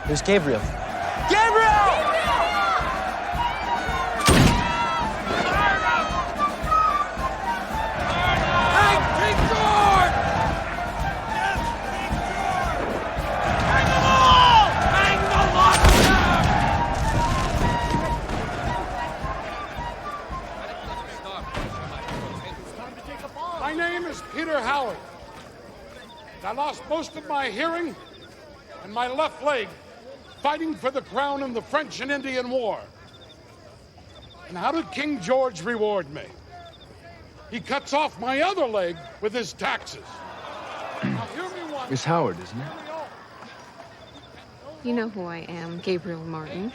There's Gabriel. Gabriel! My name is Peter Howard. I lost most of my hearing and my left leg fighting for the crown in the French and Indian War. And how did King George reward me? He cuts off my other leg with his taxes. Now, hear me once. Miss Howard, isn't it? You know who I am, Gabriel Martin.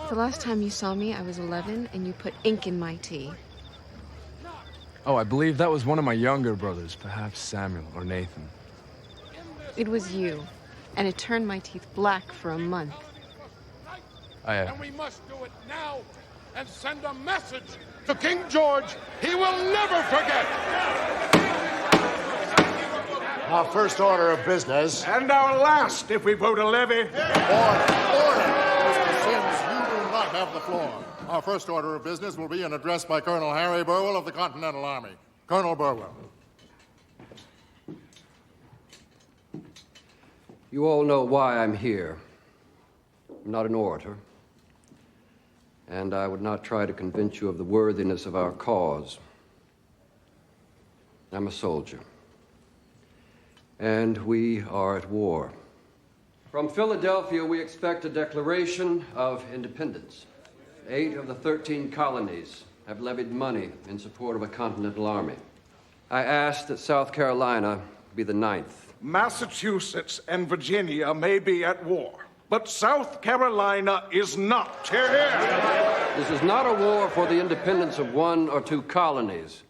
The last time you saw me, I was 11, and you put ink in my tea. Oh, I believe that was one of my younger brothers, perhaps Samuel or Nathan. It was you, and it turned my teeth black for a month. And we must do it now and send a message to King George he will never forget. Our first order of business. And our last, if we vote a levy. Order. Mr. Sims, you do not have the floor. Our first order of business will be an address by Colonel Harry Burwell of the Continental Army. Colonel Burwell. You all know why I'm here. I'm not an orator, and I would not try to convince you of the worthiness of our cause. I'm a soldier, and we are at war. From Philadelphia, we expect a declaration of independence. 8 of the 13 colonies have levied money in support of a continental army. I ask that South Carolina be the 9th. Massachusetts and Virginia may be at war, but South Carolina is not. Hear, hear. This is not a war for the independence of 1 or 2 colonies,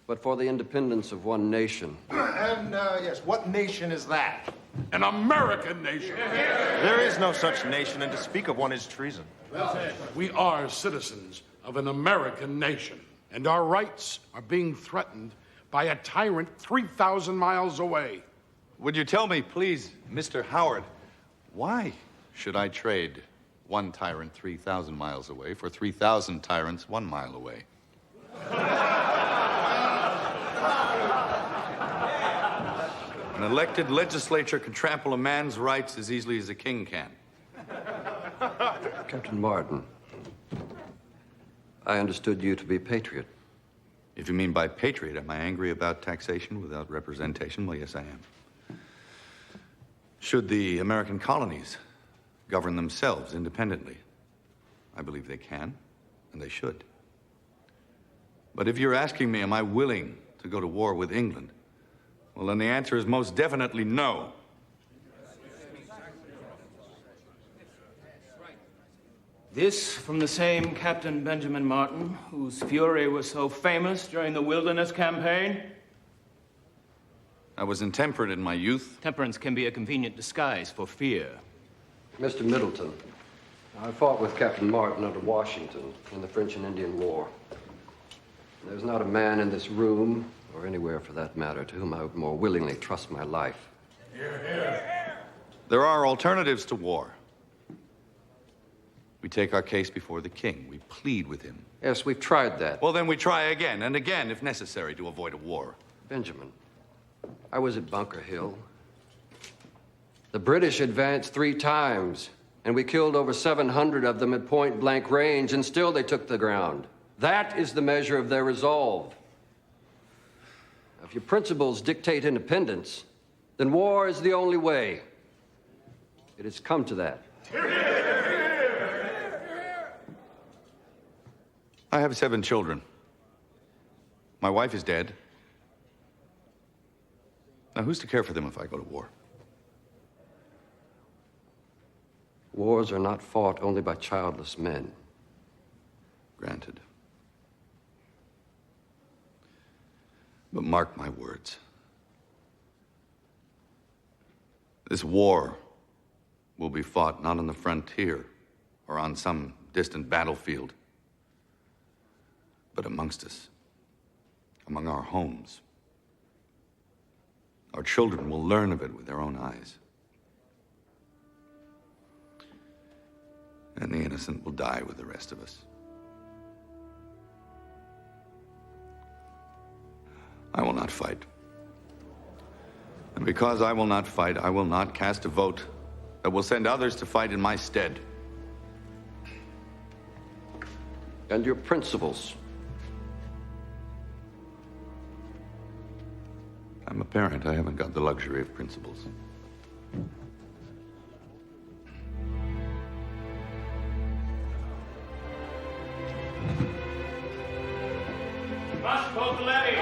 but for the independence of 1 nation. And, yes, what nation is that? An American nation. There is no such nation, and to speak of one is treason. We are citizens of an American nation, and our rights are being threatened by a tyrant 3,000 miles away. Would you tell me, please, Mr. Howard, why should I trade 1 tyrant 3,000 miles away for 3,000 tyrants 1 mile away? An elected legislature can trample a man's rights as easily as a king can. Captain Martin, I understood you to be Patriot. If you mean by patriot, am I angry about taxation without representation? Well, yes, I am. Should the American colonies govern themselves independently? I believe they can, and they should. But if you're asking me, am I willing to go to war with England? Well, then the answer is most definitely no. This from the same Captain Benjamin Martin, whose fury was so famous during the Wilderness Campaign? I was intemperate in my youth. Temperance can be a convenient disguise for fear. Mr. Middleton, I fought with Captain Martin under Washington in the French and Indian War. There's not a man in this room, or anywhere for that matter, to whom I would more willingly trust my life. Hear, hear. There are alternatives to war. We take our case before the king. We plead with him. Yes, we've tried that. Well, then we try again and again, if necessary, to avoid a war. Benjamin, I was at Bunker Hill. The British advanced 3 times, and we killed over 700 of them at point-blank range, and still they took the ground. That is the measure of their resolve. If your principles dictate independence, then war is the only way. It has come to that. I have 7 children. My wife is dead. Now, who's to care for them if I go to war? Wars are not fought only by childless men. Granted. But mark my words. This war will be fought not on the frontier or on some distant battlefield, but amongst us, among our homes. Our children will learn of it with their own eyes. And the innocent will die with the rest of us. I will not fight. And because I will not fight, I will not cast a vote that will send others to fight in my stead. And your principles. I'm a parent. I haven't got the luxury of principles. Must vote the levy.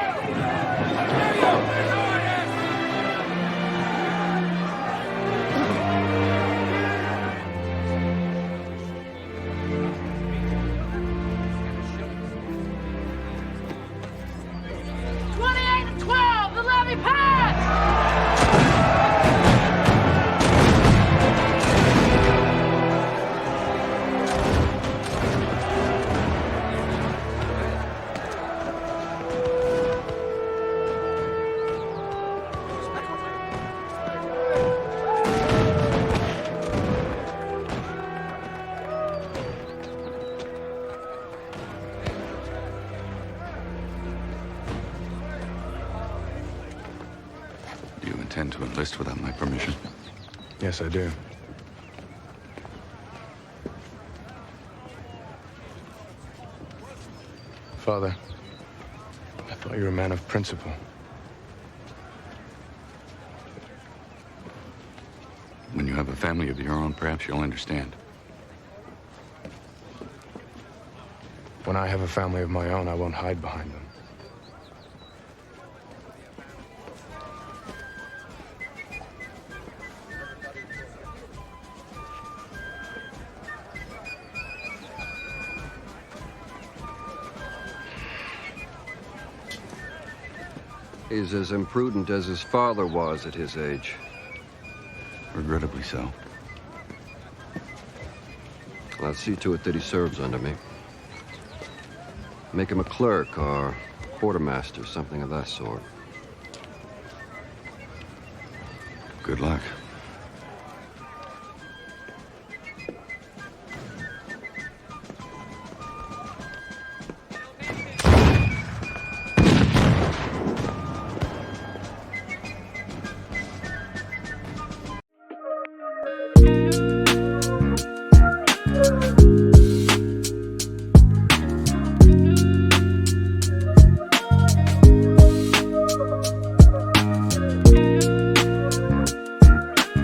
Do you intend to enlist without my permission? Yes, I do. Father, I thought you were a man of principle. When you have a family of your own, perhaps you'll understand. When I have a family of my own, I won't hide behind them. He's as imprudent as his father was at his age. Regrettably so. I'll see to it that he serves under me. Make him a clerk or quartermaster, something of that sort. Good luck.